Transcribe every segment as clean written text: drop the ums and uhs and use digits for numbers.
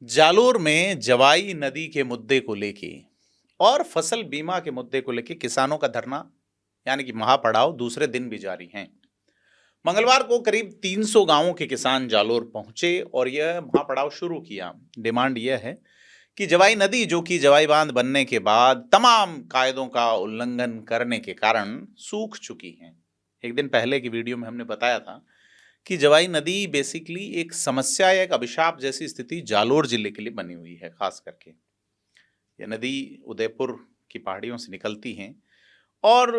जालोर में जवाई नदी के मुद्दे को लेके और फसल बीमा के मुद्दे को लेके किसानों का धरना यानी कि महापड़ाव दूसरे दिन भी जारी हैं। मंगलवार को करीब 300 गांवों के किसान जालोर पहुंचे और यह महापड़ाव शुरू किया। डिमांड यह है कि जवाई नदी, जो कि जवाई बांध बनने के बाद तमाम कायदों का उल्लंघन करने के कारण सूख चुकी है। एक दिन पहले की वीडियो में हमने बताया था कि जवाई नदी बेसिकली एक समस्या या एक अभिशाप जैसी स्थिति जालोर जिले के लिए बनी हुई है। खास करके यह नदी उदयपुर की पहाड़ियों से निकलती है और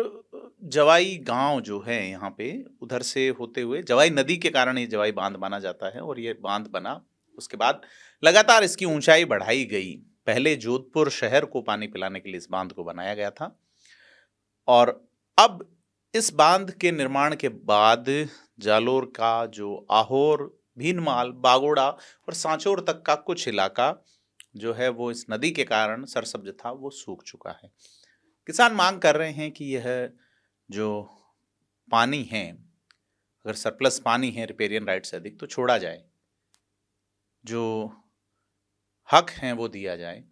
जवाई गांव जो है यहाँ पे उधर से होते हुए जवाई नदी के कारण ये जवाई बांध बना जाता है। और ये बांध बना, उसके बाद लगातार इसकी ऊंचाई बढ़ाई गई। पहले जोधपुर शहर को पानी पिलाने के लिए इस बांध को बनाया गया था और अब इस बांध के निर्माण के बाद जालोर का जो आहोर, भीनमाल, बागोड़ा और सांचौर तक का कुछ इलाका जो है वो इस नदी के कारण सरसब्ज था, वो सूख चुका है। किसान मांग कर रहे हैं कि यह जो पानी है, अगर सरप्लस पानी है रिपेरियन राइट से अधिक, तो छोड़ा जाए, जो हक हैं वो दिया जाए।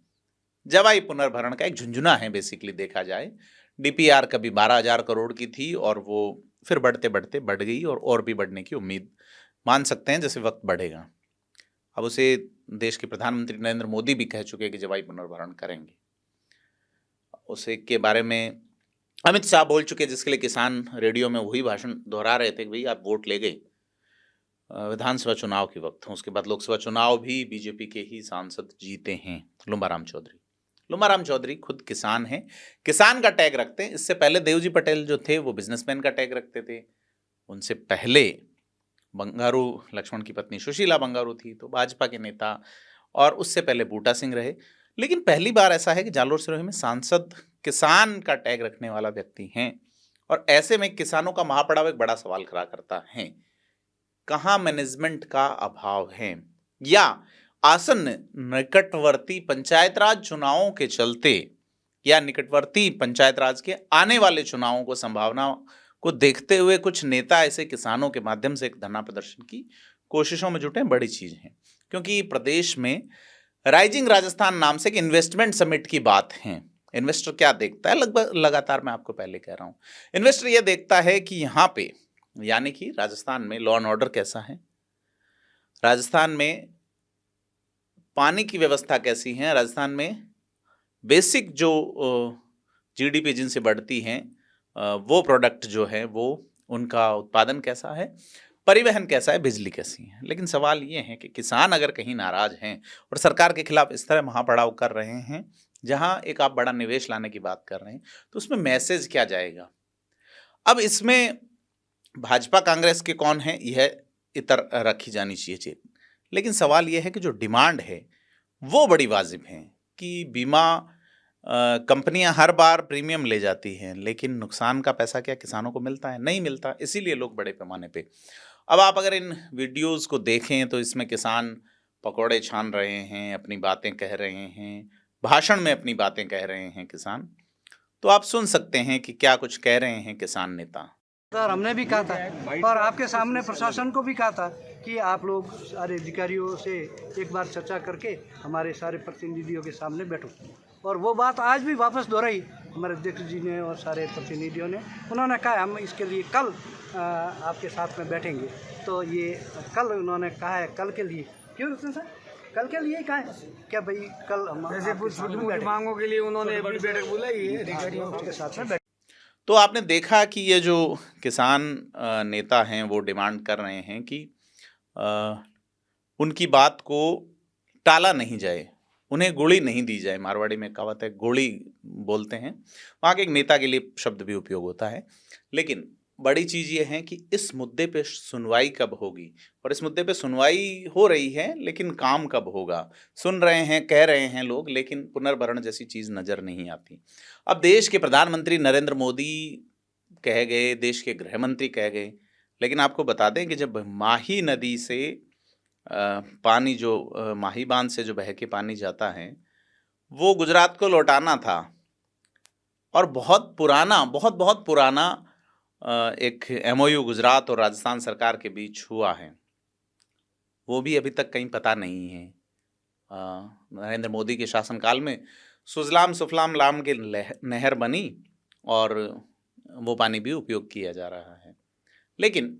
जवाई पुनर्भरण का एक झुंझुना है बेसिकली, देखा जाए। डीपीआर कभी 12,000 करोड़ की थी और वो फिर बढ़ते बढ़ते बढ़ गई और भी बढ़ने की उम्मीद मान सकते हैं जैसे वक्त बढ़ेगा। अब उसे देश के प्रधानमंत्री नरेंद्र मोदी भी कह चुके कि जवाई पुनर्भरण करेंगे। उसे के बारे में अमित शाह बोल चुके, जिसके लिए किसान रेडियो में वही भाषण दोहरा रहे थे कि भाई आप वोट ले गए विधानसभा चुनाव के वक्त। उसके बाद लोकसभा चुनाव भी बीजेपी के ही सांसद जीते हैं। लुम्बाराम चौधरी खुद किसान हैं, किसान का टैग रखते हैं। इससे पहले देवजी पटेल जो थे वो बिजनेसमैन का टैग रखते थे। उनसे पहले बंगारू लक्ष्मण की पत्नी सुशीला बंगारू थी, तो भाजपा के नेता, और उससे पहले बूटा सिंह रहे। लेकिन पहली बार ऐसा है कि जालोर सिरोही में सांसद किसान का टैग रखने वाला व्यक्ति हैं। और ऐसे में किसानों का महापड़ाव एक बड़ा सवाल खड़ा करता है। कहाँ मैनेजमेंट का अभाव है, या आसन्न निकटवर्ती पंचायत राज चुनावों के चलते या निकटवर्ती पंचायत राज के आने वाले चुनावों को संभावना को देखते हुए कुछ नेता ऐसे किसानों के माध्यम से एक धरना प्रदर्शन की कोशिशों में जुटे। बड़ी चीज है, क्योंकि प्रदेश में राइजिंग राजस्थान नाम से एक इन्वेस्टमेंट समिट की बात है। इन्वेस्टर क्या देखता है, लगभग लगातार मैं आपको पहले कह रहा हूं, इन्वेस्टर यह देखता है कि यहाँ पे यानी कि राजस्थान में लॉ एंड ऑर्डर कैसा है, राजस्थान में पानी की व्यवस्था कैसी है, राजस्थान में बेसिक जो जीडीपी जिनसे बढ़ती हैं वो प्रोडक्ट जो है वो उनका उत्पादन कैसा है, परिवहन कैसा है, बिजली कैसी है। लेकिन सवाल ये है कि किसान अगर कहीं नाराज हैं और सरकार के खिलाफ इस तरह महापड़ाव कर रहे हैं, जहां एक आप बड़ा निवेश लाने की बात कर रहे हैं, तो उसमें मैसेज क्या जाएगा। अब इसमें भाजपा कांग्रेस के कौन है, यह इतर रखी जानी चाहिए। लेकिन सवाल यह है कि जो डिमांड है वो बड़ी वाजिब है कि बीमा कंपनियां हर बार प्रीमियम ले जाती हैं, लेकिन नुकसान का पैसा क्या किसानों को मिलता है? नहीं मिलता। इसीलिए लोग बड़े पैमाने पे, अब आप अगर इन वीडियोस को देखें तो इसमें किसान पकौड़े छान रहे हैं, अपनी बातें कह रहे हैं, भाषण में अपनी बातें कह रहे हैं किसान। तो आप सुन सकते हैं कि क्या कुछ कह रहे हैं किसान नेता। सर, हमने भी कहा था और आपके सामने प्रशासन को भी कहा था कि आप लोग सारे अधिकारियों से एक बार चर्चा करके हमारे सारे प्रतिनिधियों के सामने बैठो। और वो बात आज भी वापस दोहराई हमारे अध्यक्ष जी ने और सारे प्रतिनिधियों ने। उन्होंने कहा हम इसके लिए कल आपके साथ में बैठेंगे। तो ये कल उन्होंने कहा है, कल के लिए क्यों रखते सर, कल के लिए कहा है क्या भाई, कल हम मांगों के लिए उन्होंने बैठक बुलाई है अधिकारियों के साथ में। तो आपने देखा कि ये जो किसान नेता हैं वो डिमांड कर रहे हैं कि उनकी बात को टाला नहीं जाए, उन्हें गोली नहीं दी जाए। मारवाड़ी में कहावत है, गोली बोलते हैं, वहाँ के एक नेता के लिए शब्द भी उपयोग होता है। लेकिन बड़ी चीज़ ये है कि इस मुद्दे पे सुनवाई कब होगी, और इस मुद्दे पे सुनवाई हो रही है लेकिन काम कब होगा। सुन रहे हैं, कह रहे हैं लोग, लेकिन पुनर्भरण जैसी चीज़ नज़र नहीं आती। अब देश के प्रधानमंत्री नरेंद्र मोदी कह गए, देश के गृह मंत्री कह गए, लेकिन आपको बता दें कि जब माही नदी से पानी, जो माही बांध से जो बह के पानी जाता है, वो गुजरात को लौटाना था, और बहुत बहुत पुराना एक एमओयू गुजरात और राजस्थान सरकार के बीच हुआ है, वो भी अभी तक कहीं पता नहीं है। नरेंद्र मोदी के शासनकाल में सुजलाम सुफलाम लाम के नहर बनी और वो पानी भी उपयोग किया जा रहा है। लेकिन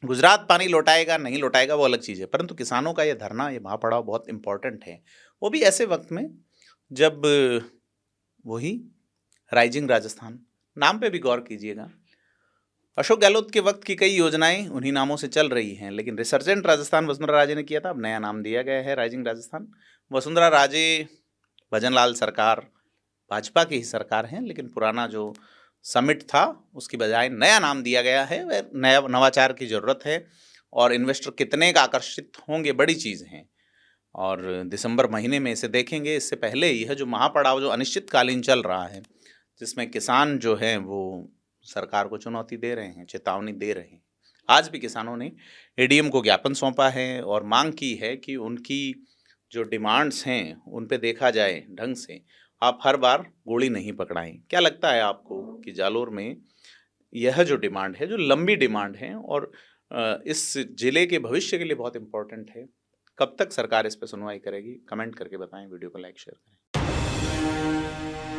गुजरात पानी लौटाएगा नहीं लौटाएगा वो अलग चीज़ है, परंतु किसानों का ये धरना, ये महापड़ाव बहुत इम्पोर्टेंट है। वो भी ऐसे वक्त में जब वही राइजिंग राजस्थान नाम पे भी गौर कीजिएगा। अशोक गहलोत के वक्त की कई योजनाएं उन्हीं नामों से चल रही हैं, लेकिन रिसर्जेंट राजस्थान वसुंधरा राजे ने किया था, अब नया नाम दिया गया है राइजिंग राजस्थान। वसुंधरा राजे, भजनलाल सरकार भाजपा की ही सरकार हैं, लेकिन पुराना जो समिट था उसकी बजाय नया नाम दिया गया है। वह नया नवाचार की ज़रूरत है और इन्वेस्टर कितने का आकर्षित होंगे बड़ी चीज़ है, और दिसंबर महीने में इसे देखेंगे। इससे पहले यह जो महापड़ाव जो अनिश्चितकालीन चल रहा है, जिसमें किसान जो हैं वो सरकार को चुनौती दे रहे हैं, चेतावनी दे रहे हैं। आज भी किसानों ने एडीएम को ज्ञापन सौंपा है और मांग की है कि उनकी जो डिमांड्स हैं उन पे देखा जाए ढंग से, आप हर बार गोली नहीं पकड़ाएं। क्या लगता है आपको कि जालोर में यह जो डिमांड है, जो लंबी डिमांड है और इस जिले के भविष्य के लिए बहुत इम्पोर्टेंट है, कब तक सरकार इस पर सुनवाई करेगी? कमेंट करके बताएं, वीडियो को लाइक शेयर करें।